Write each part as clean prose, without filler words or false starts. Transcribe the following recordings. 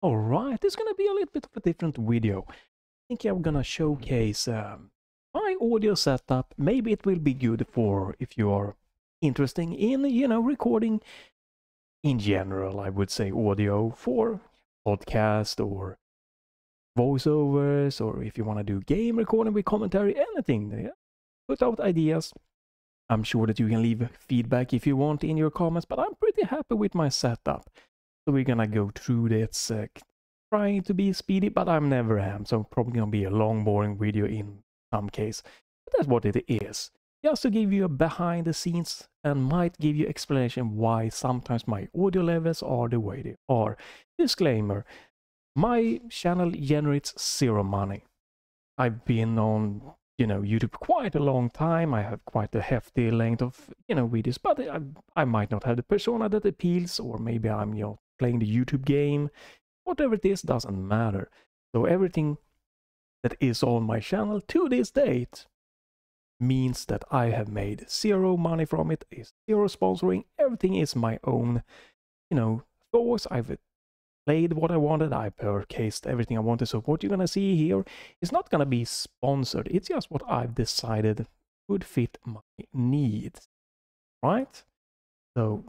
Alright, it's gonna be a little bit of a different video. I think I'm gonna showcase my audio setup. Maybe it will be good for if you are interested in, recording in general, I would say audio for podcast or voiceovers, or if you want to do game recording with commentary, anything. Yeah? Put out ideas. I'm sure that you can leave feedback if you want in your comments, but I'm pretty happy with my setup. So we're gonna go through this, trying to be speedy, but I'm never am, so probably gonna be a long, boring video in some case. But that's what it is. Just to give you a behind the scenes and might give you explanation why sometimes my audio levels are the way they are. Disclaimer, my channel generates zero money. I've been on YouTube quite a long time. I have quite a hefty length of videos, but I might not have the persona that appeals, or maybe I'm playing the YouTube game. Whatever it is doesn't matter. So everything that is on my channel to this date means that I have made zero money from it, is zero sponsoring. Everything is my own, thoughts. I've played what I wanted, I purchased everything I wanted. So what you're gonna see here is not gonna be sponsored. It's just what I've decided would fit my needs, right? So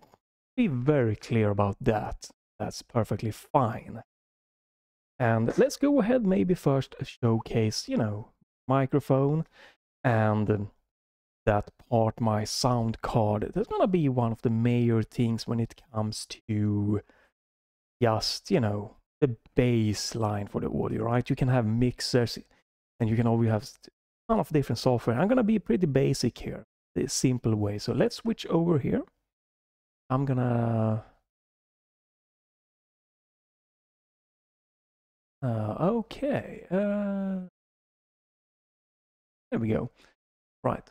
be very clear about that. That's perfectly fine. And let's go ahead, maybe first showcase, microphone and that part, my sound card. That's gonna be one of the major things when it comes to just, the baseline for the audio, right? You can have mixers and you can always have a ton of different software. I'm gonna be pretty basic here, the simple way. So let's switch over here. I'm gonna okay, there we go. Right.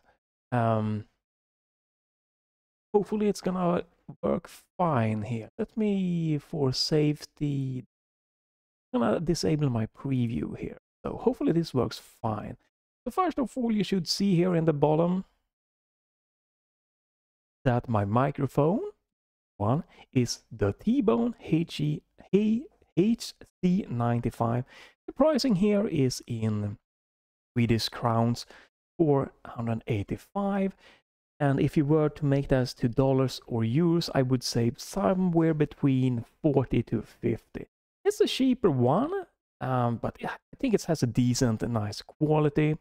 Hopefully it's gonna work fine here. Let me, for safety, I'm gonna disable my preview here. So hopefully this works fine. So first of all, you should see here in the bottom that my microphone one is the t.bone HC95. The pricing here is in Swedish crowns, 485. And if you were to make that to dollars or euros, I would say somewhere between 40 to 50. It's a cheaper one, but yeah, I think it has a decent and nice quality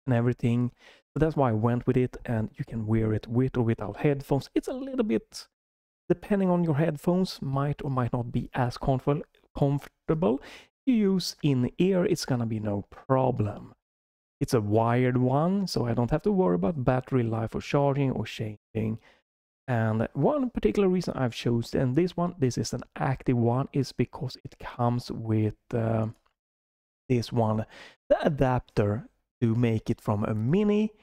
and everything. So that's why I went with it, and you can wear it with or without headphones. It's a little bit, depending on your headphones, might or might not be as comfortable. If you use in-ear, it's gonna be no problem. It's a wired one, so I don't have to worry about battery life or charging or changing. And one particular reason I've chosen this one, this is an active one, is because it comes with this one, the adapter to make it from a mini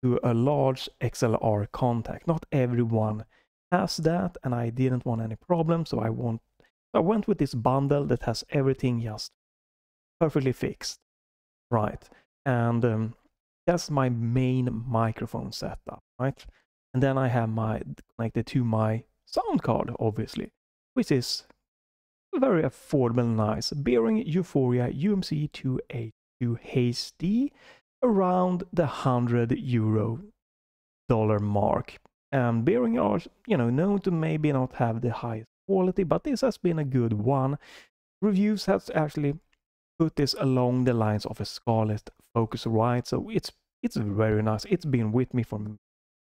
to a large XLR contact. Not everyone has that, and I didn't want any problem, so I went with this bundle that has everything just perfectly fixed, right? And that's my main microphone setup, right? And then I have connected to my sound card, obviously, which is very affordable and nice. Behringer U-PHORIA UMC282 HD, around the $100 mark. And Behringer are, known to maybe not have the highest quality, but this has been a good one. Reviews have actually put this along the lines of a Scarlett Focusrite, so it's very nice. It's been with me for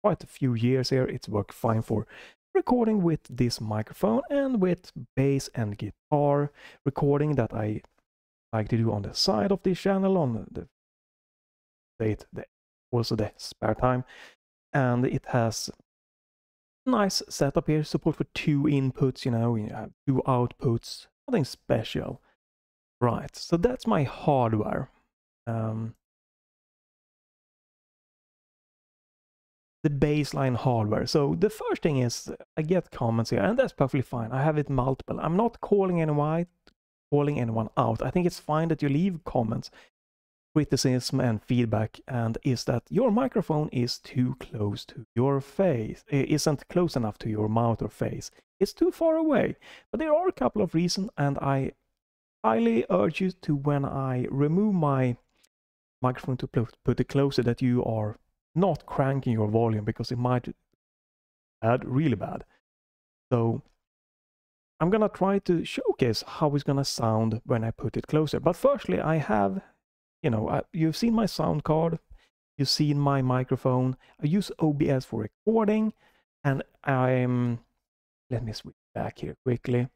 quite a few years here. It's worked fine for recording with this microphone and with bass and guitar recording that I like to do on the side of this channel, on also the spare time. And it has nice setup here, support for 2 inputs, you have 2 outputs, nothing special. Right, so that's my hardware. The baseline hardware. So the first thing is, I get comments here, and that's perfectly fine. I have it multiple. I'm not calling anyone out. I think it's fine that you leave comments, criticism and feedback, and is that your microphone is too close to your face. It isn't close enough to your mouth or face. It's too far away. But there are a couple of reasons, and I highly urge you to, when I remove my microphone, to put it closer, that you are not cranking your volume, because it might add really bad. So I'm gonna try to showcase how it's gonna sound when I put it closer. But firstly, I have, you know, you've seen my sound card, you've seen my microphone. I use OBS for recording, and let me switch back here quickly.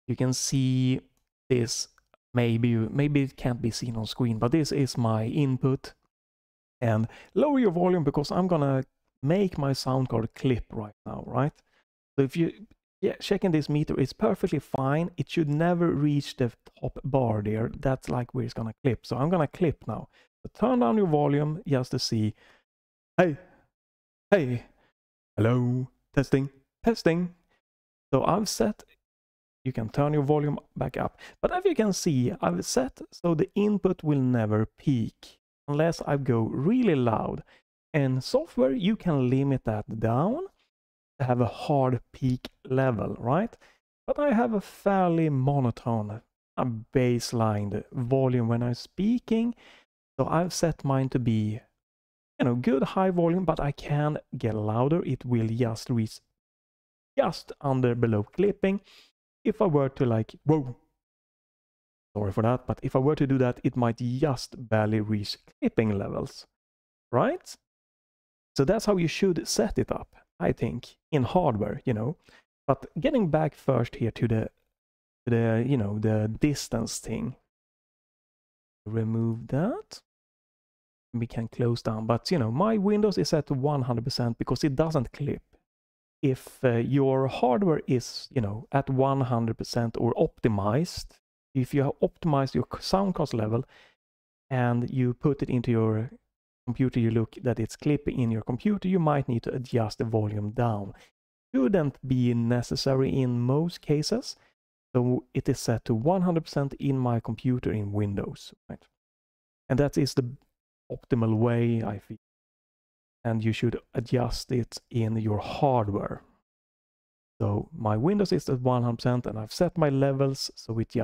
You can see this, maybe it can't be seen on screen, but this is my input. And lower your volume, because I'm gonna make my sound card clip right now, right? So if you checking this meter, it's perfectly fine. It should never reach the top bar there. That's like where it's gonna clip. So I'm gonna clip now. So turn down your volume just to see. Hey, hello, testing. So I've set, you can turn your volume back up. But as you can see, I've set so the input will never peak unless I go really loud. And software, you can limit that down to have a hard peak level, right? But I have a fairly monotone, a baseline volume when I'm speaking. So I've set mine to be, you know, good high volume, but I can get louder. It will just reach just under below clipping. If I were to like, whoa, sorry for that, but if I were to do that, it might just barely reach clipping levels, right? So that's how you should set it up, I think, in hardware, you know. But getting back first here to the you know, the distance thing. Remove that. We can close down, but you know, my Windows is set to 100% because it doesn't clip. If your hardware is, you know, at 100% or optimized, if you have optimized your sound cost level and you put it into your computer, you look that it's clipping in your computer, you might need to adjust the volume down. Shouldn't be necessary in most cases. So it is set to 100% in my computer in Windows, right? And that is the optimal way, I feel. And you should adjust it in your hardware. So my Windows is at 100% and I've set my levels so it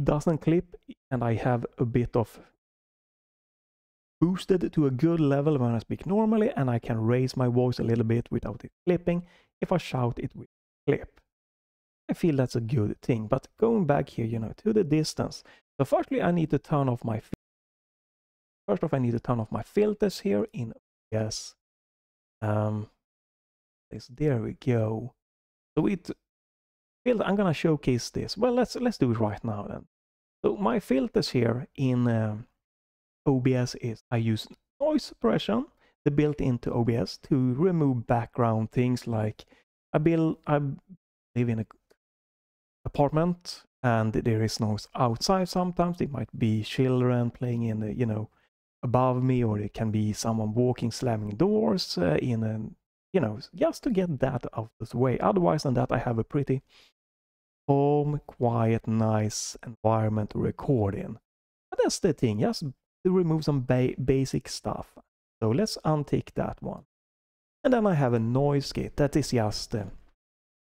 doesn't clip, and I have a bit of boosted to a good level when I speak normally, and I can raise my voice a little bit without it clipping. If I shout, it will clip. I feel that's a good thing. But going back here, you know, to the distance. So firstly, I need to turn off my filters here in OBS. There we go. So I'm gonna showcase this. Well, let's do it right now then. So my filters here in OBS is I use noise suppression, the built into OBS, to remove background things like I live in an apartment and there is noise outside sometimes. It might be children playing in the, you know, above me, or it can be someone walking, slamming doors in an, you know, just to get that out of the way. Otherwise than that, I have a pretty calm, quiet, nice environment to record in. But that's the thing, just to remove some basic stuff. So let's untick that one. And then I have a noise gate. That is just a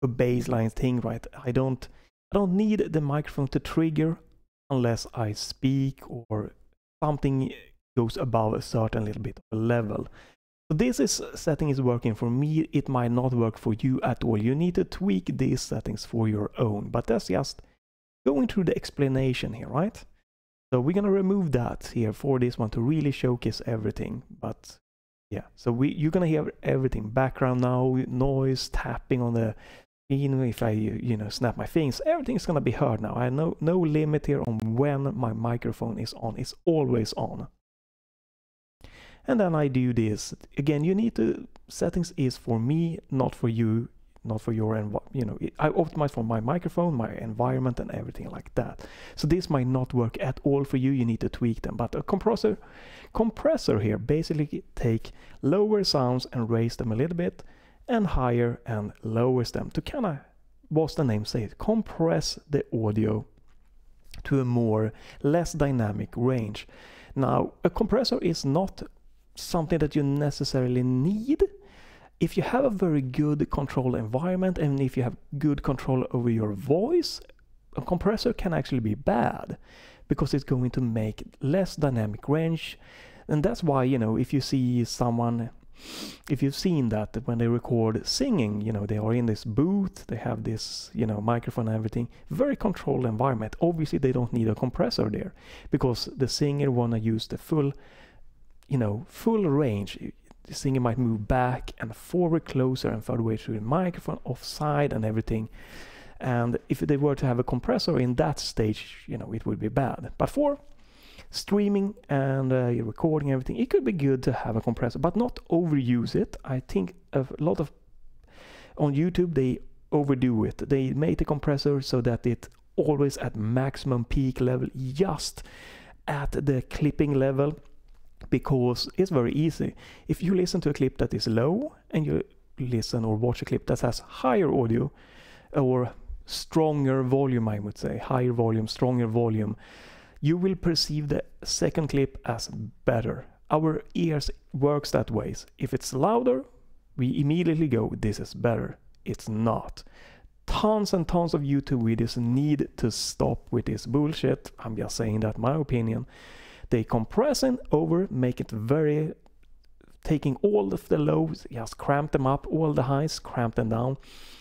baseline thing, right? I don't need the microphone to trigger unless I speak or something goes above a certain little bit of a level. So this setting is working for me. It might not work for you at all. You need to tweak these settings for your own. But that's just going through the explanation here, right? So we're gonna remove that here for this one to really showcase everything. But yeah, so you're gonna hear everything. Background now, noise, tapping on the screen. If I, you know, snap my fingers, everything's gonna be heard now. I have no limit here on when my microphone is on. It's always on. And then I do this again. You need to, settings is for me, not for you, not for your you know, I optimize for my microphone, my environment, and everything like that. So this might not work at all for you. You need to tweak them. But a compressor here basically take lower sounds and raise them a little bit, and higher and lowers them to kind of, what's the name say, compress the audio to a more less dynamic range. Now, a compressor is not something that you necessarily need. If you have a very good control environment and if you have good control over your voice, a compressor can actually be bad because it's going to make less dynamic range. And that's why, you know, if you see someone, if you've seen that when they record singing, you know, they are in this booth, they have this, you know, microphone and everything, very controlled environment. Obviously they don't need a compressor there because the singer wanna use the full, you know, full range. The singer might move back and forward, closer and further away through the microphone, offside and everything. And if they were to have a compressor in that stage, you know, it would be bad. But for streaming and recording everything, it could be good to have a compressor, but not overuse it. I think a lot of on YouTube they overdo it. They make the compressor so that it always at maximum peak level, just at the clipping level, because it's very easy. If you listen to a clip that is low and you listen or watch a clip that has higher audio or stronger volume, I would say, higher volume, stronger volume, you will perceive the second clip as better. Our ears works that way. If it's louder, we immediately go, this is better. It's not. Tons and tons of YouTube videos need to stop with this bullshit. I'm just saying that, my opinion. They compress it over, make it very, taking all of the lows, just cramp them up, all the highs, cramp them down,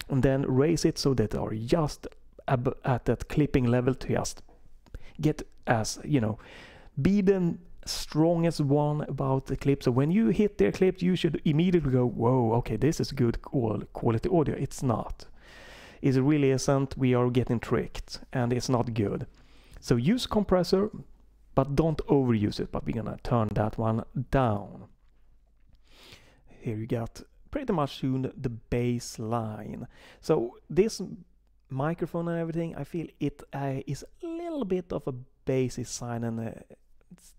and then raise it so that they are just at that clipping level to just get as, you know, be the strongest one about the clip. So when you hit their clip, you should immediately go, whoa, okay, this is good quality audio. It's not. It really isn't. We are getting tricked and it's not good. So use compressor, but don't overuse it. But we're gonna turn that one down. Here you got pretty much soon the bass line. So this microphone and everything, I feel it is a little bit of a bassy sign and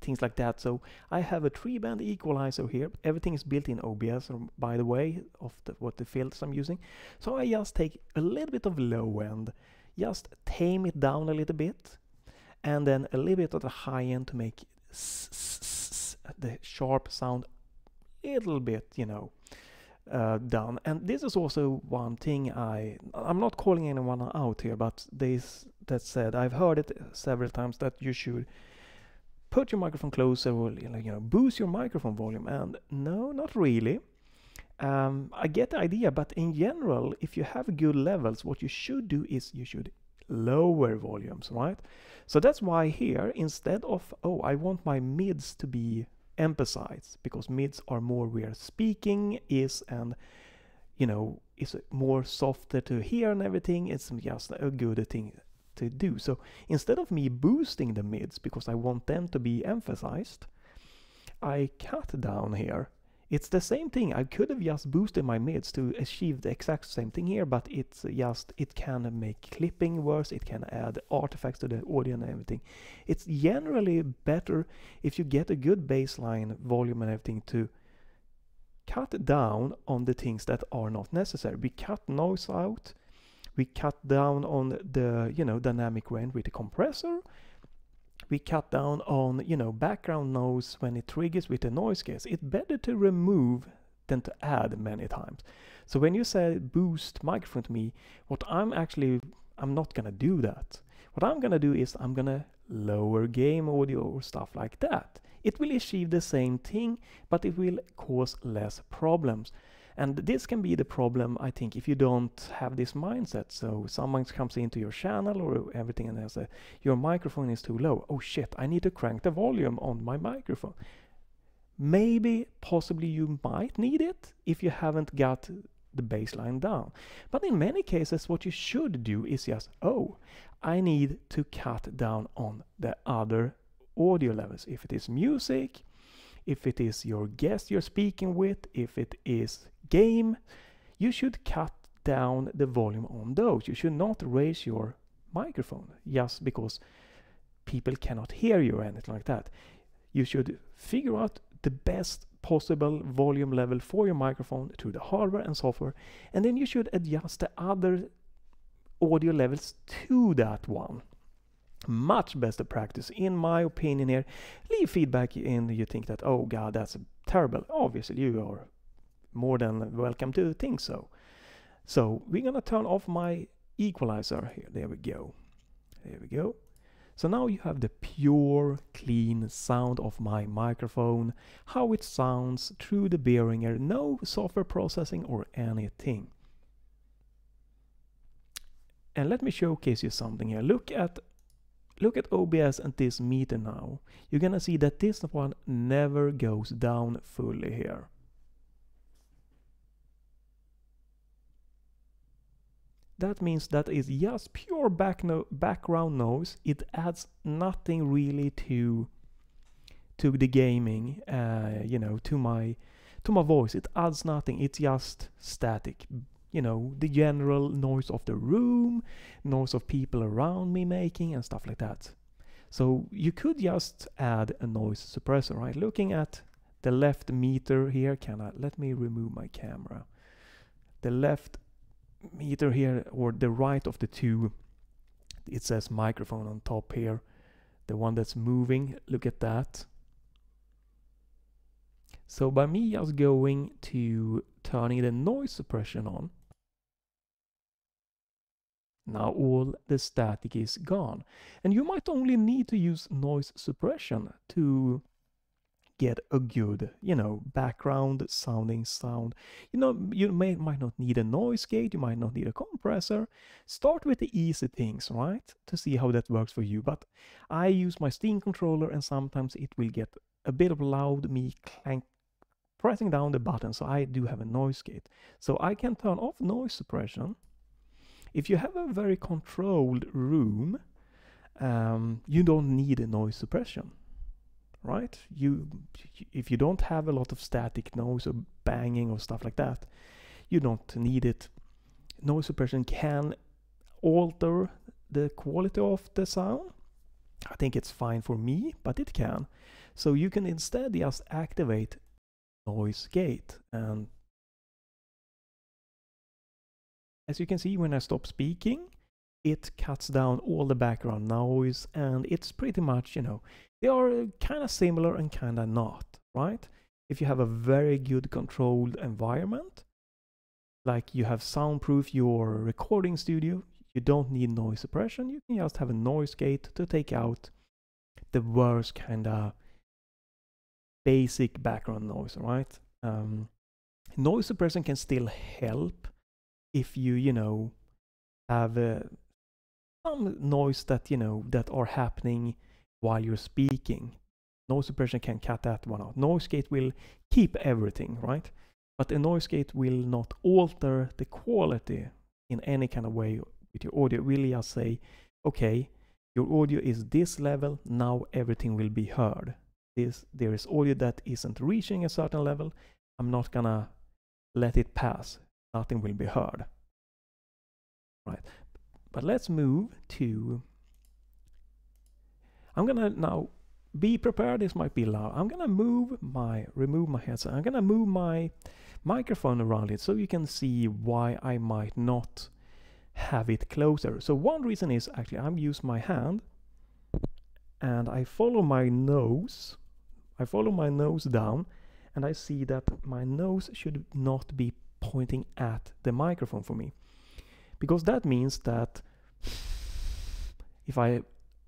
things like that. So I have a 3-band equalizer here. Everything is built in OBS, by the way, of what the filters I'm using. So I just take a little bit of low end, just tame it down a little bit, and then a little bit of the high end to make the sharp sound a little bit, you know, down. And this is also one thing I'm not calling anyone out here, but that said, I've heard it several times that you should put your microphone closer or, you know, boost your microphone volume. And no, not really. I get the idea, but in general, if you have good levels, what you should do is you should lower volumes, right? So that's why here, instead of, oh, I want my mids to be emphasized, because mids are more where speaking is, and, you know, is more softer to hear and everything. It's just a good thing to do. So instead of me boosting the mids because I want them to be emphasized, I cut down here. It's the same thing. I could have just boosted my mids to achieve the exact same thing here, but it's just, it can make clipping worse, it can add artifacts to the audio and everything. It's generally better if you get a good baseline volume and everything to cut down on the things that are not necessary. We cut noise out, we cut down on the, you know, dynamic range with the compressor. We cut down on, you know, background noise when it triggers with the noise gate. It's better to remove than to add many times. So when you say boost microphone to me, I'm not gonna do that. What I'm gonna do is I'm gonna lower game audio or stuff like that. It will achieve the same thing, but it will cause less problems. And this can be the problem, I think, if you don't have this mindset. So someone comes into your channel or everything and says, your microphone is too low. Oh shit, I need to crank the volume on my microphone. Maybe, possibly you might need it if you haven't got the baseline down. But in many cases, what you should do is just, oh, I need to cut down on the other audio levels. If it is music, if it is your guest you're speaking with, if it is game, you should cut down the volume on those. You should not raise your microphone just because people cannot hear you or anything like that. You should figure out the best possible volume level for your microphone through the hardware and software, and then you should adjust the other audio levels to that one. Much better practice, in my opinion here. Leave feedback in you think that, oh god, that's terrible. Obviously you are more than welcome to think so. So we're gonna turn off my equalizer here. There we go. There we go. So now you have the pure, clean sound of my microphone, how it sounds through the Behringer, no software processing or anything. And let me showcase you something here. Look at OBS and this meter now. You're gonna see that this one never goes down fully here. That means that is just pure background noise. It adds nothing really to the gaming, you know, to my voice. It adds nothing. It's just static. You know, the general noise of the room, noise of people around me making and stuff like that. So you could just add a noise suppressor, right? Looking at the left meter here, let me remove my camera. The left meter here, or the right of the two, it says microphone on top here. The one that's moving, look at that. So by me just going to turning the noise suppression on, now all the static is gone. And you might only need to use noise suppression to get a good, you know, background sounding sound. You know, you might not need a noise gate, you might not need a compressor. Start with the easy things, right? To see how that works for you. But I use my Steam controller and sometimes it will get a bit of loud, me pressing down the button, so I do have a noise gate. So I can turn off noise suppression. If you have a very controlled room, you don't need a noise suppression, right? If you don't have a lot of static noise or banging or stuff like that, you don't need it. Noise suppression can alter the quality of the sound. I think it's fine for me, but it can. So you can instead just activate noise gate, and as you can see, when I stop speaking, it cuts down all the background noise, and it's pretty much, you know, they are kind of similar and kind of not, right? If you have a very good controlled environment, like you have soundproof your recording studio, you don't need noise suppression. You can just have a noise gate to take out the worst kind of basic background noise, right? Noise suppression can still help if you know, have some noise that, you know, that are happening while you're speaking. Noise suppression can cut that one out. Noise gate will keep everything, right? But a noise gate will not alter the quality in any kind of way with your audio. It will just say, okay, your audio is this level, now everything will be heard. There is audio that isn't reaching a certain level, I'm not gonna let it pass. Nothing will be heard. Right. But let's move to, I'm gonna now be prepared. This might be loud. I'm gonna remove my headset. I'm gonna move my microphone around it so you can see why I might not have it closer. So one reason is actually I'm using my hand and I follow my nose. I follow my nose down and I see that my nose should not be pointing at the microphone for me, because that means that if I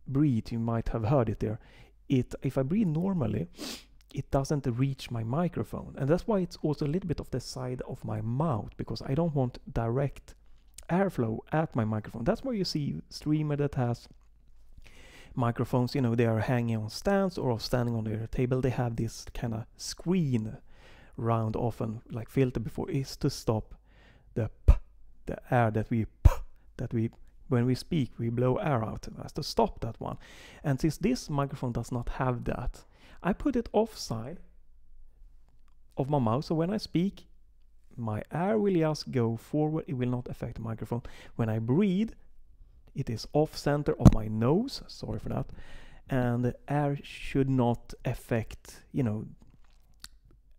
breathe, you might have heard it there, if I breathe normally, it doesn't reach my microphone, and that's why it's also a little bit of the side of my mouth, because I don't want direct airflow at my microphone. That's why you see streamer that has microphones, you know, they are hanging on stands or standing on their table, they have this kind of screen round often like filter before, is to stop the air that we when we speak we blow air out, as to stop that one. And since this microphone does not have that, I put it offside of my mouth, so when I speak my air will just go forward, it will not affect the microphone. When I breathe, it is off center of my nose, sorry for that, and the air should not affect, you know,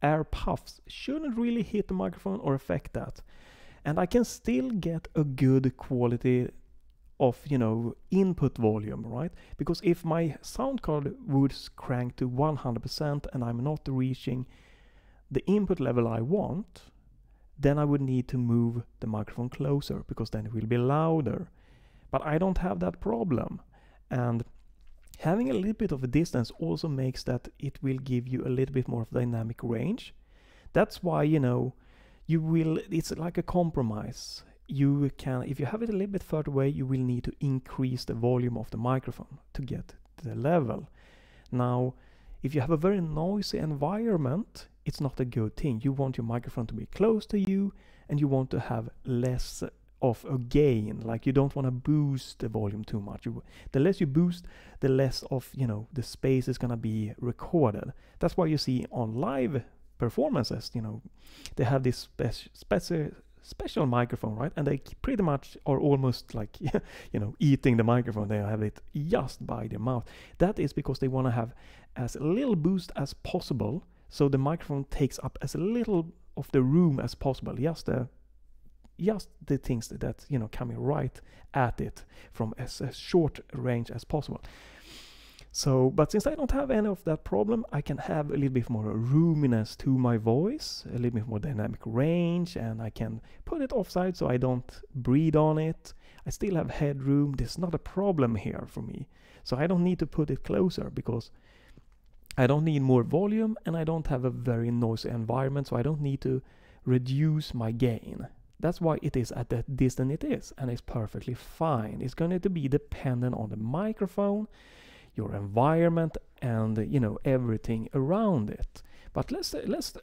air puffs shouldn't really hit the microphone or affect that. And I can still get a good quality of, you know, input volume, right? Because if my sound card would crank to 100% and I'm not reaching the input level I want, then I would need to move the microphone closer, because then it will be louder. But I don't have that problem. And having a little bit of a distance also makes that it will give you a little bit more of dynamic range. That's why, you know, it's like a compromise. You can, if you have it a little bit further away, you will need to increase the volume of the microphone to get the level. Now, if you have a very noisy environment, it's not a good thing. You want your microphone to be close to you, and you want to have less of a gain. Like, you don't want to boost the volume too much. The less you boost, the less of, you know, the space is gonna be recorded. That's why you see on live performances, you know, they have this special microphone, right? And they pretty much are almost like, you know, eating the microphone. They have it just by their mouth. That is because they want to have as little boost as possible, so the microphone takes up as little of the room as possible. Just the things that, you know, coming right at it from as short range as possible. So, but since I don't have any of that problem, I can have a little bit more roominess to my voice, a little bit more dynamic range, and I can put it offside so I don't breathe on it. I still have headroom. There's not a problem here for me. So I don't need to put it closer because I don't need more volume, and I don't have a very noisy environment, so I don't need to reduce my gain. That's why it is at that distance it is, and it's perfectly fine. It's going to be dependent on the microphone, your environment, and, you know, everything around it. But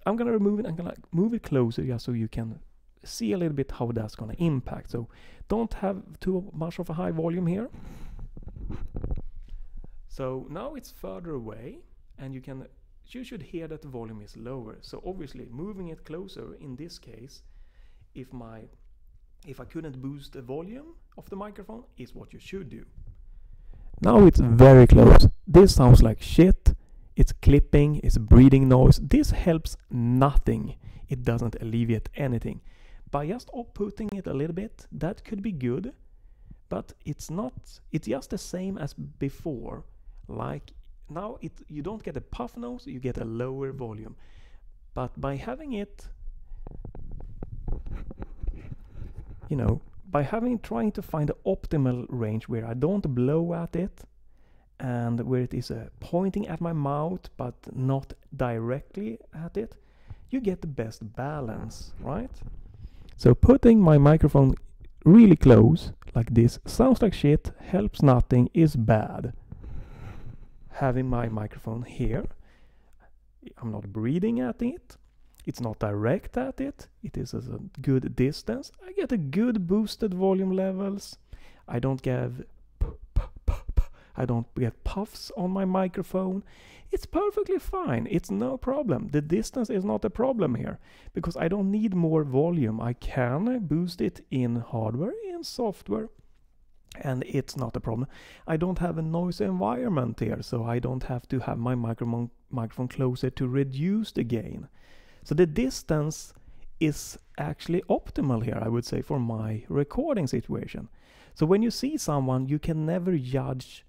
I'm gonna remove it. I'm gonna move it closer just so you can see a little bit how that's gonna impact. So don't have too much of a high volume here. So now it's further away, and you should hear that the volume is lower. So obviously moving it closer in this case, if I couldn't boost the volume of the microphone, is what you should do. Now it's very close. This sounds like shit. It's clipping, it's breathing noise. This helps nothing. It doesn't alleviate anything. By just outputting it a little bit, that could be good, but it's not. It's just the same as before. Like now, you don't get a puff nose, you get a lower volume. But by having it, you know, trying to find the optimal range where I don't blow at it, and where it is pointing at my mouth but not directly at it, you get the best balance, right? So putting my microphone really close like this sounds like shit, helps nothing, is bad. Having my microphone here, I'm not breathing at it, it's not direct at it, it is at a good distance. I get a good boosted volume levels. I don't get puffs on my microphone. It's perfectly fine. It's no problem. The distance is not a problem here because I don't need more volume. I can boost it in hardware, in software, and it's not a problem. I don't have a noisy environment here, so I don't have to have my microphone closer to reduce the gain. So the distance is actually optimal here, I would say, for my recording situation. So when you see someone, you can never judge,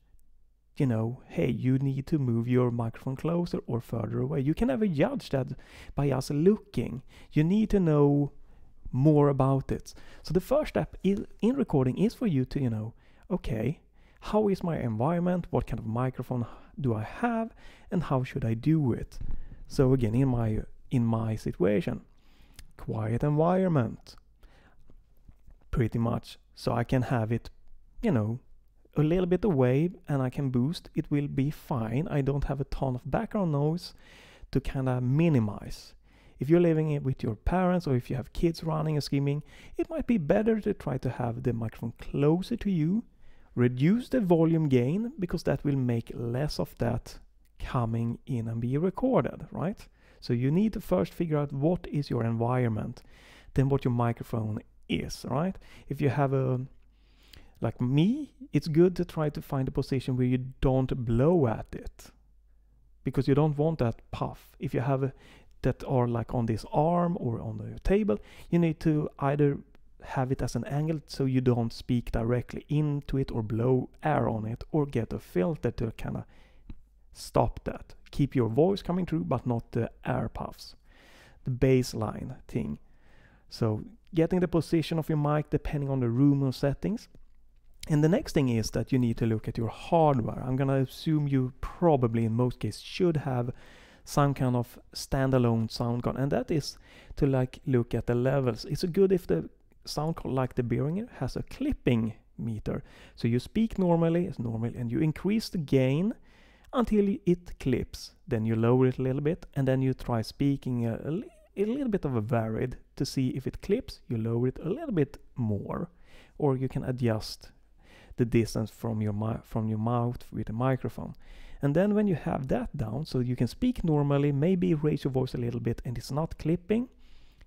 you know, hey, you need to move your microphone closer or further away. You can never judge that by just looking. You need to know more about it. So the first step in recording is for you to, you know, okay, how is my environment? What kind of microphone do I have? And how should I do it? So again, in my situation, quiet environment, pretty much. So I can have it, you know, a little bit away, and I can boost. It will be fine. I don't have a ton of background noise to kind of minimize. If you're living with your parents, or if you have kids running and screaming, it might be better to try to have the microphone closer to you, reduce the volume gain, because that will make less of that coming in and be recorded, right? So you need to first figure out what is your environment, then what your microphone is, right? If you have like me, it's good to try to find a position where you don't blow at it, because you don't want that puff. If you have that are like on this arm or on the table, you need to either have it as an angle so you don't speak directly into it or blow air on it, or get a filter to kind of stop that. Keep your voice coming through, but not the air puffs. The baseline thing. So getting the position of your mic depending on the room or settings. And the next thing is that you need to look at your hardware. I'm gonna assume you probably in most cases should have some kind of standalone sound card, and that is to like look at the levels. It's good if the sound card like the Behringer has a clipping meter. So you speak normally, it's normal, and you increase the gain until it clips. Then you lower it a little bit, and then you try speaking a little bit of a varied to see if it clips. You lower it a little bit more, or you can adjust the distance from your mouth with the microphone. And then when you have that down, so you can speak normally, maybe raise your voice a little bit, and it's not clipping,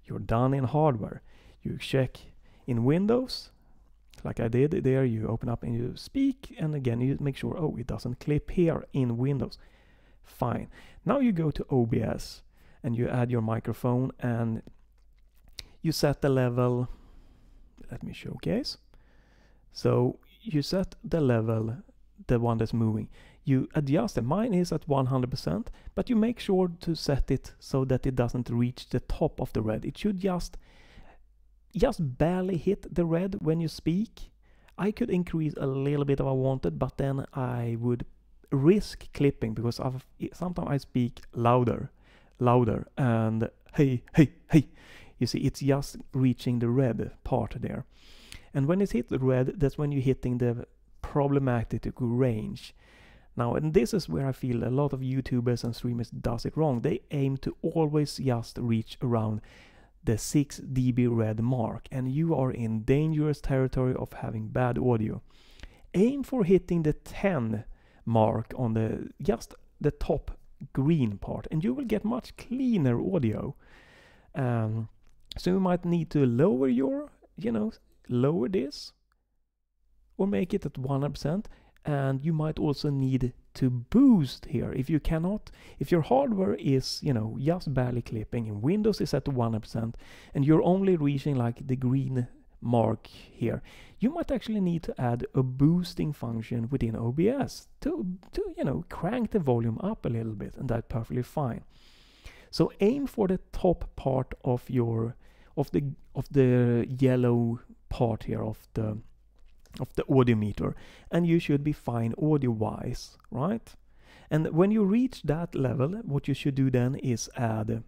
you're done in hardware. You check in Windows, like I did there, you open up and you speak, and again you make sure, oh, it doesn't clip here in Windows. Fine. Now you go to OBS and you add your microphone and you set the level. Let me showcase. So you set the level, the one that's moving. You adjust it. Mine is at 100%, but you make sure to set it so that it doesn't reach the top of the red. It should just barely hit the red when you speak. I could increase a little bit if I wanted, but then I would risk clipping because sometimes I speak louder, and hey. You see, it's just reaching the red part there. And when it hits the red, that's when you're hitting the problematic range. Now, and this is where I feel a lot of YouTubers and streamers does it wrong. They aim to always just reach around the 6 dB red mark, and you are in dangerous territory of having bad audio. Aim for hitting the 10 mark on just the top green part, and you will get much cleaner audio. So you might need to lower your, lower this or make it at 100%, and you might also need to boost here. If your hardware is, just barely clipping, and Windows is at 100%, and you're only reaching like the green mark here, you might actually need to add a boosting function within OBS to crank the volume up a little bit, and that's perfectly fine. So aim for the top part of the yellow part here of the audio meter, and you should be fine audio wise, right? And when you reach that level, what you should do then is add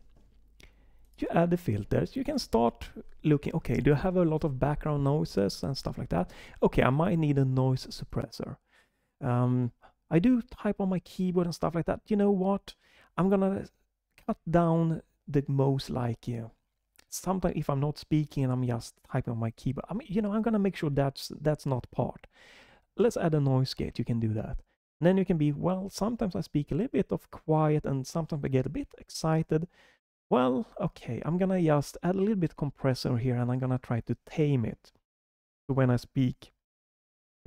the filters. You can start looking, okay, do I have a lot of background noises and stuff like that? Okay, I might need a noise suppressor. I do type on my keyboard and stuff like that. You know what? I'm gonna cut down the most sometimes if I'm not speaking and I'm just typing on my keyboard, I'm gonna make sure that's not part. Let's add a noise gate. You can do that. And then you can be, well, sometimes I speak a little bit of quiet and sometimes I get a bit excited. Well, okay, I'm gonna just add a little bit compressor here and I'm gonna try to tame it. So when I speak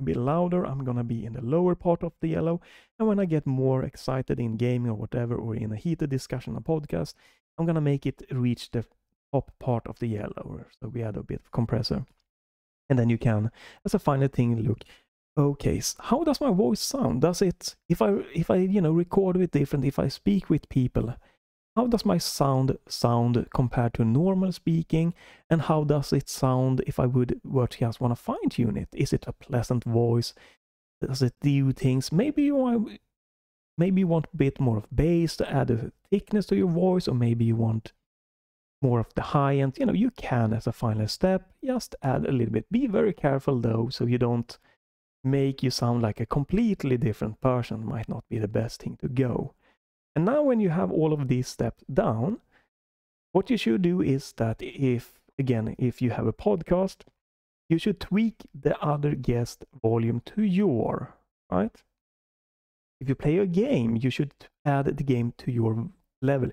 a bit louder, I'm gonna be in the lower part of the yellow. And when I get more excited in gaming or whatever, or in a heated discussion on a podcast, I'm gonna make it reach the top part of the yellow. So we add a bit of compressor. And then you can, as a final thing, look, okay, how does my voice sound? Does it, if I record with different, if I speak with people, how does my sound compared to normal speaking? And how does it sound if I were to just want to fine tune it? Is it a pleasant voice? Does it do things? Maybe you want a bit more of bass to add a thickness to your voice, or maybe you want more of the high end. You can, as a final step, just add a little bit. Be very careful though, so you don't make you sound like a completely different person. Might not be the best thing to go. And now when you have all of these steps down, what you should do is that if you have a podcast, you should tweak the other guest volume to your, right? If you play a game, you should add the game to your level.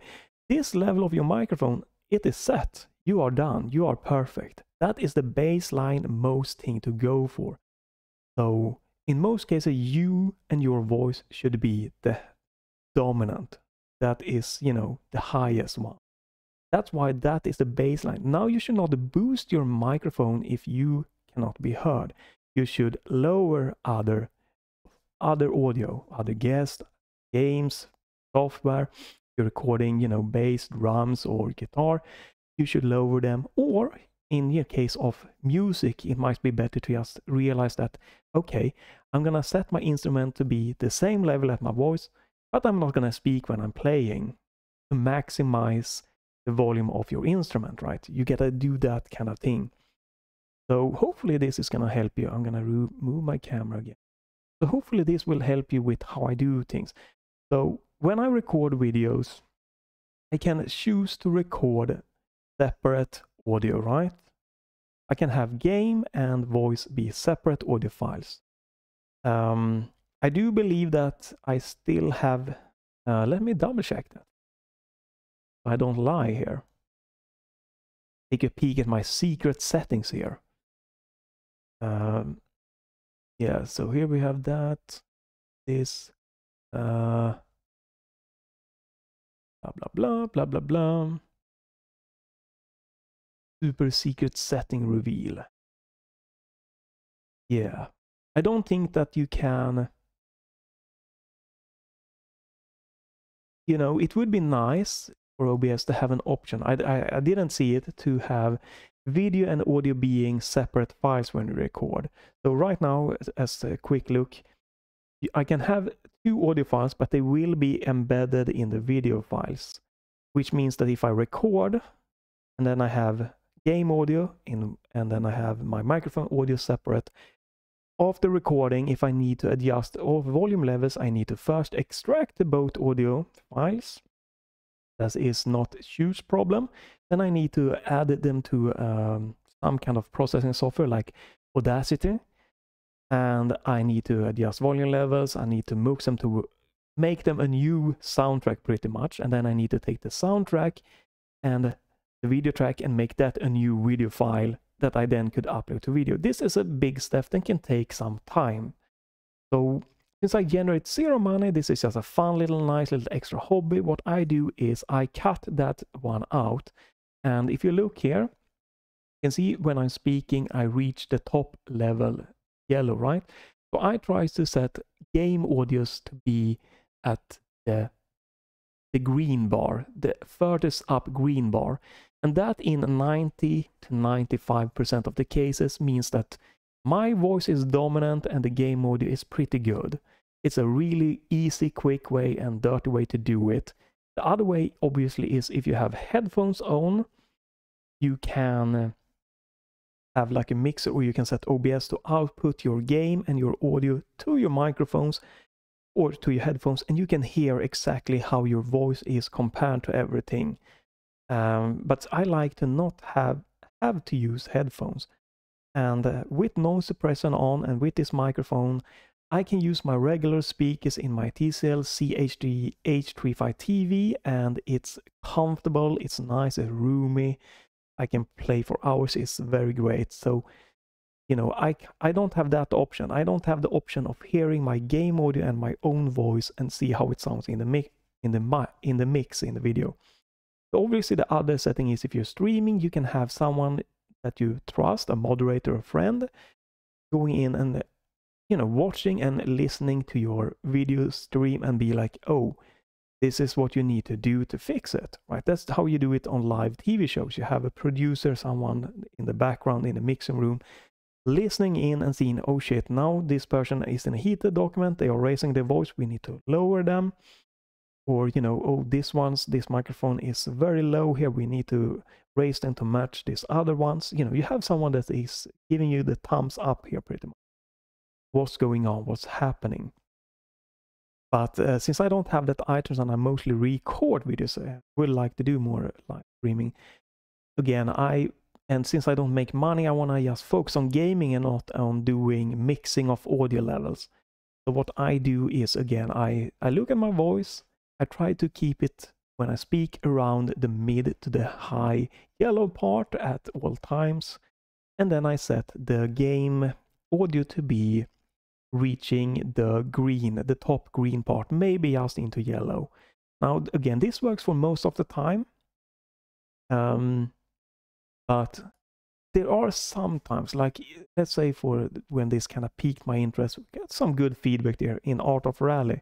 This level of your microphone, it is set. You are done. You are perfect. That is the baseline most thing to go for. So in most cases, you and your voice should be the dominant. That is, the highest one. That's why that is the baseline. Now you should not boost your microphone if you cannot be heard. You should lower other audio, other guests, games, software. You're recording, bass, drums, or guitar. You should lower them, or in your case of music, it might be better to just realize that, okay, I'm gonna set my instrument to be the same level as my voice, but I'm not gonna speak when I'm playing, to maximize the volume of your instrument, right? You gotta do that kind of thing. So hopefully this is gonna help you. I'm gonna move my camera again. So hopefully this will help you with how I do things. So when I record videos, I can choose to record separate audio, right? I can have game and voice be separate audio files. I do believe that I still have, let me double check that. I don't lie here. Take a peek at my secret settings here. Yeah, so here we have that, this, blah, blah, blah, blah, blah, blah. Super secret setting reveal. Yeah, I don't think that you can, you know, it would be nice for OBS to have an option. I didn't see it, to have video and audio being separate files when you record. So right now, as a quick look, I can have two audio files, but they will be embedded in the video files, which means that if I record and then I have game audio and then I have my microphone audio separate, after recording, if I need to adjust all volume levels, I need to first extract the both audio files. That is not a huge problem. Then I need to add them to some kind of processing software like Audacity. And I need to adjust volume levels. I need to mix them to make them a new soundtrack pretty much. And then I need to take the soundtrack and the video track and make that a new video file that I then could upload to video. This is a big step that can take some time. So since I generate zero money, this is just a fun little nice little extra hobby. What I do is I cut that one out. And if you look here, you can see when I'm speaking, I reach the top level yellow, right? So I try to set game audios to be at the green bar, the furthest up green bar. And that in 90 to 95% of the cases means that my voice is dominant and the game audio is pretty good. It's a really easy, quick way and dirty way to do it. The other way, obviously, is if you have headphones on, you can have like a mixer, or you can set OBS to output your game and your audio to your microphones or to your headphones, and you can hear exactly how your voice is compared to everything. But I like to not have to use headphones. And with noise suppression on and with this microphone, I can use my regular speakers in my TCL CHD H35 TV, and it's comfortable, it's nice, it's roomy. I can play for hours, it's very great. So, you know, I don't have that option. I don't have the option of hearing my game audio and my own voice and see how it sounds in the mix in the video. So obviously the other setting is if you're streaming, you can have someone that you trust, a moderator, a friend, going in and, you know, watching and listening to your video stream and be like, oh, this is what you need to do to fix it, right? That's how you do it on live TV shows. You have a producer, someone in the background in the mixing room, listening in and seeing, oh shit, now this person is in a heated document, they are raising their voice, we need to lower them. Or, you know, oh, this microphone is very low here, we need to raise them to match these other ones. You know, you have someone that is giving you the thumbs up here pretty much. What's going on, what's happening. But since I don't have that items and I mostly record videos, I would like to do more live streaming. Again, and since I don't make money, I want to just focus on gaming and not on doing mixing of audio levels. So what I do is, again, I look at my voice, I try to keep it when I speak around the mid to the high yellow part at all times. And then I set the game audio to be reaching the top green part, maybe just into yellow. Now, again, this works for most of the time. But there are some times, like let's say for when this kind of piqued my interest, we got some good feedback there in Art of Rally.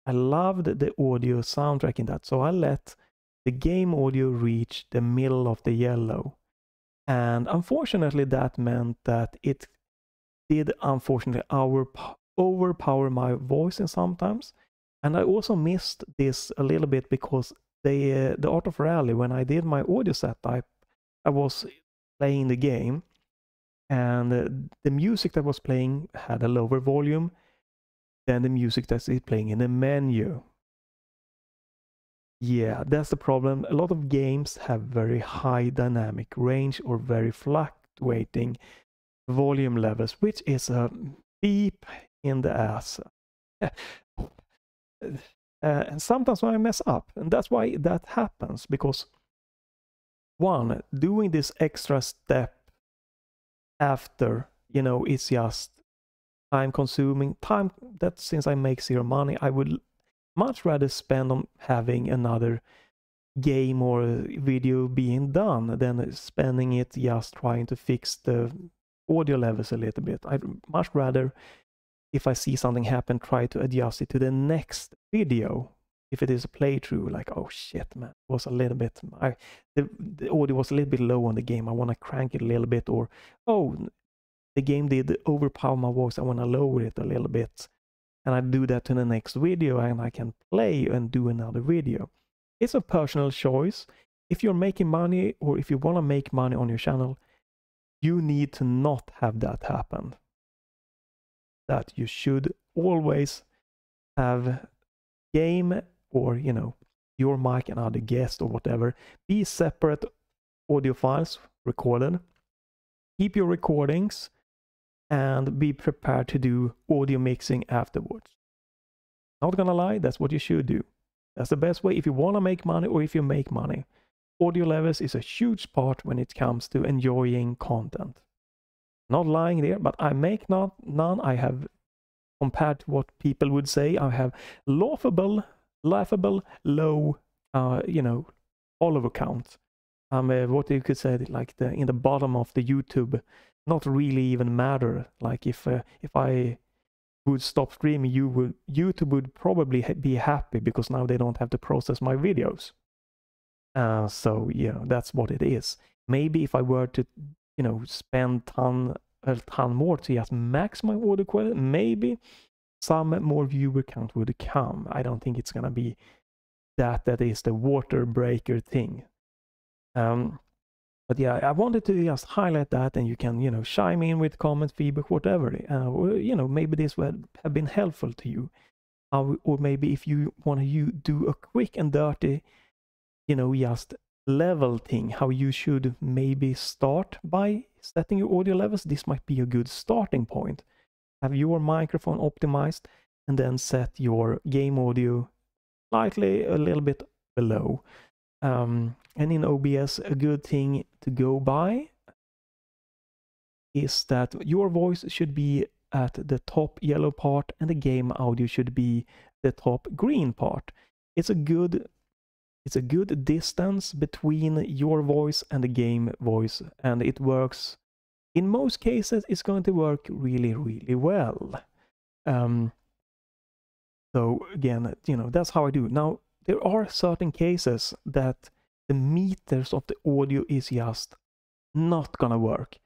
I loved the audio soundtrack in that, so I let the game audio reach the middle of the yellow. And unfortunately, that meant that it did unfortunately overpower my voice in sometimes. And I also missed this a little bit because the Art of Rally, when I did my audio setup, I was playing the game, and the music that was playing had a lower volume than the music that's playing in the menu. Yeah, that's the problem. A lot of games have very high dynamic range or very fluctuating volume levels, which is a beep in the ass. And sometimes when I mess up, and that's why that happens, because one, doing this extra step after, it's just time consuming, time that since I make zero money, I would much rather spend on having another game or video being done than spending it just trying to fix the audio levels a little bit. I'd much rather, if I see something happen, try to adjust it to the next video. If it is a playthrough, like, oh shit, man, it was a little bit, the audio was a little bit low on the game, I want to crank it a little bit, or, oh, the game did overpower my voice, I want to lower it a little bit. And I do that to the next video, and I can play and do another video. It's a personal choice. If you're making money, or if you want to make money on your channel, you need to not have that happen. That you should always have game, or your mic and other guest or whatever, be separate audio files recorded. Keep your recordings and be prepared to do audio mixing afterwards. Not gonna lie, that's what you should do. That's the best way if you want to make money, or if you make money. Audio levels is a huge part when it comes to enjoying content. Not lying there, but I make none. I have, compared to what people would say, I have laughable low, follower count. What you could say, like in the bottom of the YouTube, not really even matter. Like if I would stop streaming, YouTube would probably be happy, because now they don't have to process my videos. So yeah, that's what it is. Maybe if I were to, spend a ton more to just max my audio quality, maybe some more viewer count would come. I don't think it's gonna be that is the water breaker thing. But yeah, I wanted to just highlight that, and you can, chime in with comments, feedback, whatever. Maybe this would have been helpful to you. Or maybe if you want to do a quick and dirty, just level thing, how you should maybe start by setting your audio levels. This might be a good starting point. Have your microphone optimized, and then set your game audio slightly a little bit below. And in OBS, a good thing to go by is that your voice should be at the top yellow part, and the game audio should be the top green part. It's a good distance between your voice and the game voice, and it works. In most cases, it's going to work really, really well. So again, that's how I do. Now, there are certain cases that the meters of the audio is just not gonna work.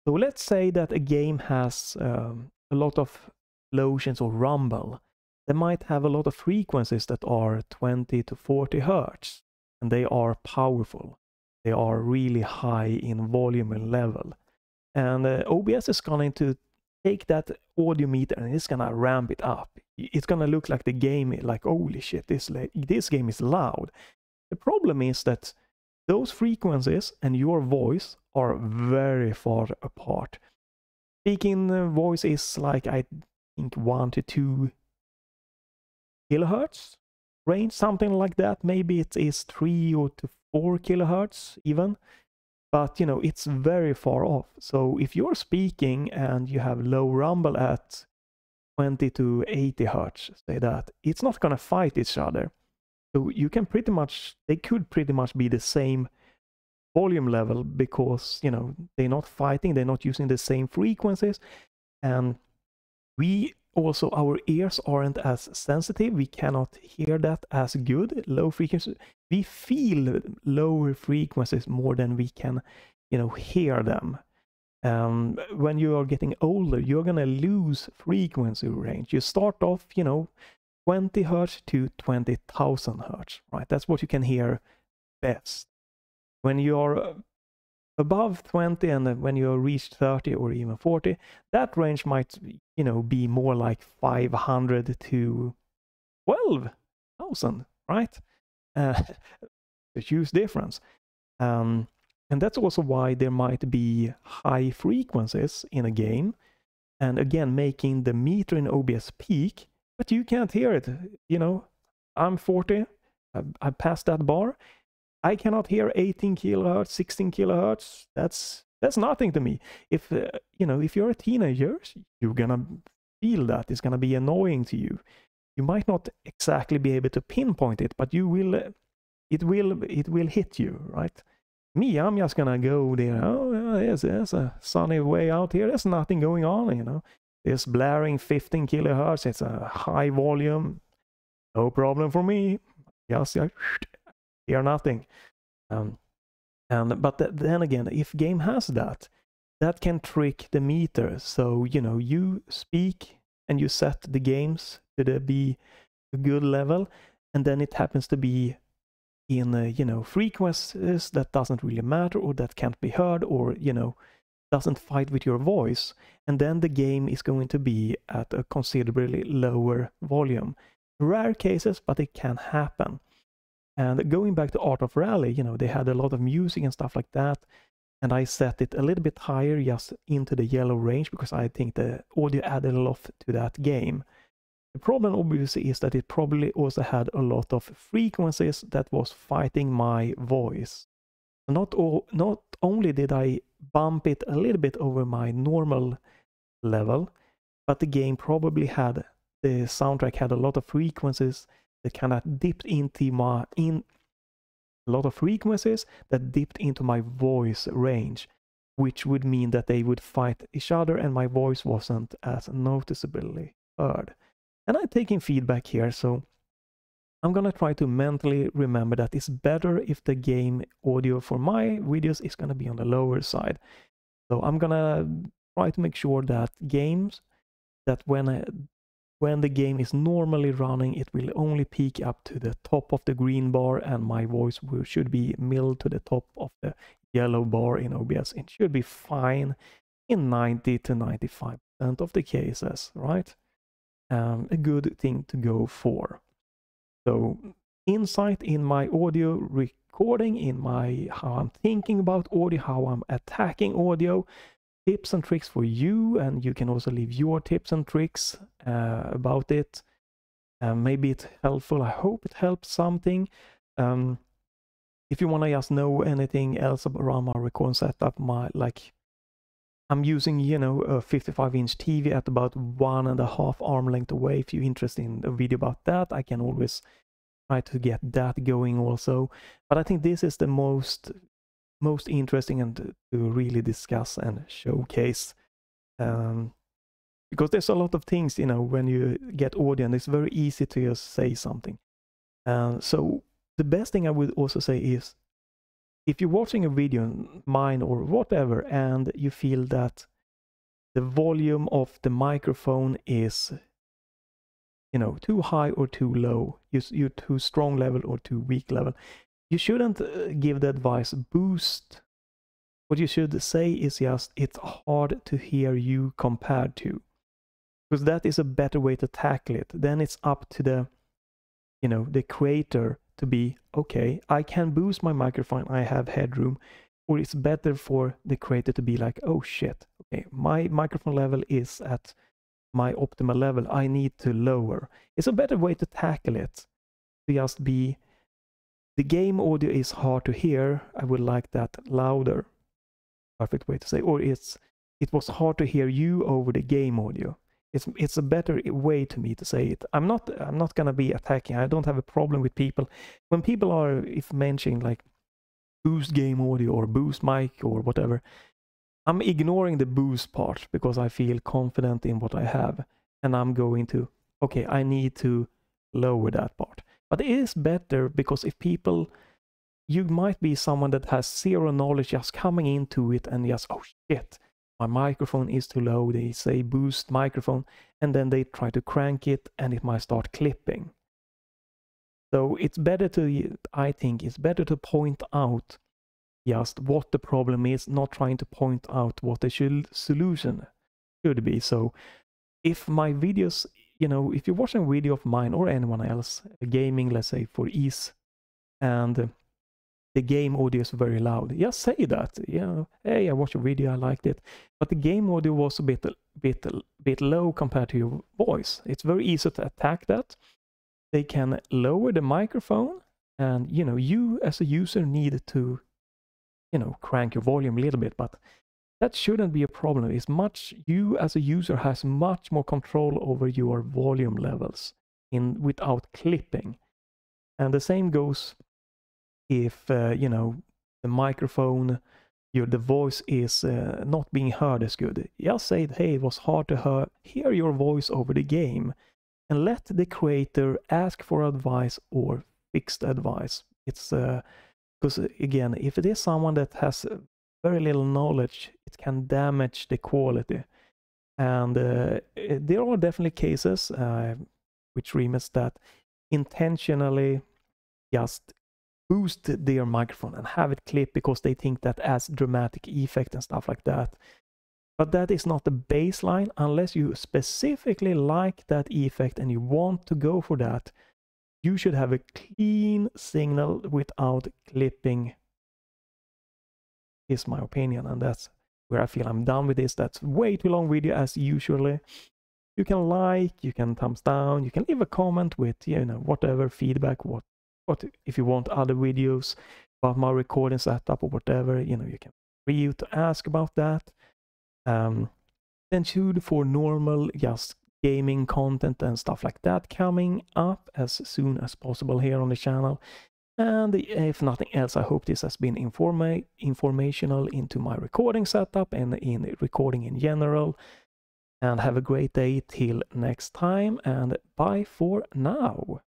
So let's say that a game has a lot of explosions or rumble. They might have a lot of frequencies that are 20 to 40 hertz, and they are powerful. They are really high in volume and level. And OBS is going to take that audio meter, and it's gonna ramp it up. It's gonna look like the game, like, holy shit, this game is loud. The problem is that those frequencies and your voice are very far apart. Speaking voice is like, I think 1 to 2 kilohertz range, something like that. Maybe it is 3 or to 4 kilohertz even. But it's very far off. So if you're speaking and you have low rumble at 20 to 80 hertz, say that, it's not gonna fight each other. So you can they could pretty much be the same volume level, because they're not fighting, they're not using the same frequencies, and our ears aren't as sensitive, we cannot hear that as good. Low frequencies, we feel lower frequencies more than we can hear them. When you are getting older, you're gonna lose frequency range. You start off, 20 hertz to 20,000 hertz, right? That's what you can hear best. When you're above 20 and when you reach 30 or even 40, that range might, be more like 500 to 12,000, right? A huge difference. And that's also why there might be high frequencies in a game, and again making the meter in OBS peak, but you can't hear it. I'm 40, I passed that bar. I cannot hear 18 kilohertz, 16 kilohertz. That's nothing to me. If if you're a teenager, you're gonna feel that. It's gonna be annoying to you. You might not exactly be able to pinpoint it, but you will. It will hit you, right? Me, I'm just gonna go there. Oh, yeah, there's a sunny way out here. There's nothing going on, It's blaring 15 kilohertz. It's a high volume. No problem for me. Just hear nothing. But then again, if game has that can trick the meter. So you speak and you set the games to be a good level, and then it happens to be in frequencies that doesn't really matter, or that can't be heard, or doesn't fight with your voice, and then the game is going to be at a considerably lower volume. Rare cases, but it can happen. And going back to Art of Rally, they had a lot of music and stuff like that, and I set it a little bit higher, just into the yellow range, because I think the audio added a lot to that game. The problem obviously is that it probably also had a lot of frequencies that was fighting my voice. Not only did I bump it a little bit over my normal level, but the game probably had, the soundtrack had a lot of frequencies that kind of dipped into a lot of frequencies that dipped into my voice range, which would mean that they would fight each other and my voice wasn't as noticeably heard. And I'm taking feedback here, so I'm gonna try to mentally remember that it's better if the game audio for my videos is gonna be on the lower side. So I'm gonna try to make sure that games, that when the game is normally running, it will only peak up to the top of the green bar, and my voice should be milled to the top of the yellow bar in OBS. It should be fine in 90 to 95% of the cases, right? A good thing to go for. So insight in my audio recording, in how I'm thinking about audio, how I'm attacking audio, tips and tricks for you, and you can also leave your tips and tricks about it. Maybe it's helpful. I hope it helps something. If you want to just know anything else around my recording setup, I'm using, a 55-inch TV at about 1.5 arm length away. If you're interested in a video about that, I can always try to get that going also. But I think this is the most interesting and to really discuss and showcase. Because there's a lot of things, when you get audio, and it's very easy to just say something. So the best thing I would also say is, if you're watching a video, mine or whatever, and you feel that the volume of the microphone is, too high or too low, you're too strong level or too weak level, you shouldn't give the advice boost. What you should say is just, it's hard to hear you compared to, because that is a better way to tackle it. Then it's up to the creator to be, okay, I can boost my microphone, I have headroom, or it's better for the creator to be like, oh shit, okay, my microphone level is at my optimal level, I need to lower. It's a better way to tackle it, to just be, the game audio is hard to hear, I would like that louder. Perfect way to say, or it was hard to hear you over the game audio. It's a better way to me to say it. I'm not gonna be attacking. I don't have a problem with people when people are mentioning like boost game audio or boost mic or whatever. I'm ignoring the boost part because I feel confident in what I have, and I'm going to, okay, I need to lower that part. But it is better because if people you might be someone that has zero knowledge just coming into it and just, oh shit, my microphone is too low. They say boost microphone, and then they try to crank it and it might start clipping. So it's better to, I think it's better to point out just what the problem is, not trying to point out what the solution should be. So if my videos, you know, if you're watching a video of mine or anyone else, gaming, let's say for ease, and the game audio is very loud, just say that, you know, hey, I watched a video, I liked it, but the game audio was a bit low compared to your voice. It's very easy to attack that. They can lower the microphone, and you know, you as a user need to, you know, crank your volume a little bit, but that shouldn't be a problem. It's much, you as a user has much more control over your volume levels without clipping. And the same goes if you know, the microphone, the voice is not being heard as good. Just say, hey, it was hard to hear your voice over the game, and let the creator ask for advice or fix the advice. It's because again, if it is someone that has very little knowledge, it can damage the quality. And there are definitely cases with streamers that intentionally just boost their microphone and have it clip because they think that adds dramatic effect and stuff like that. But that is not the baseline unless you specifically like that effect and you want to go for that. You should have a clean signal without clipping, is my opinion, and that's where I feel I'm done with this. That's way too long video as usually. You can like, you can thumbs down, you can leave a comment with, you know, whatever feedback, what if you want other videos about my recording setup or whatever, you know, you can free to ask about that. Then shoot for normal just gaming content and stuff like that coming up as soon as possible here on the channel. And if nothing else, I hope this has been informational into my recording setup and in recording in general. And have a great day till next time, and bye for now.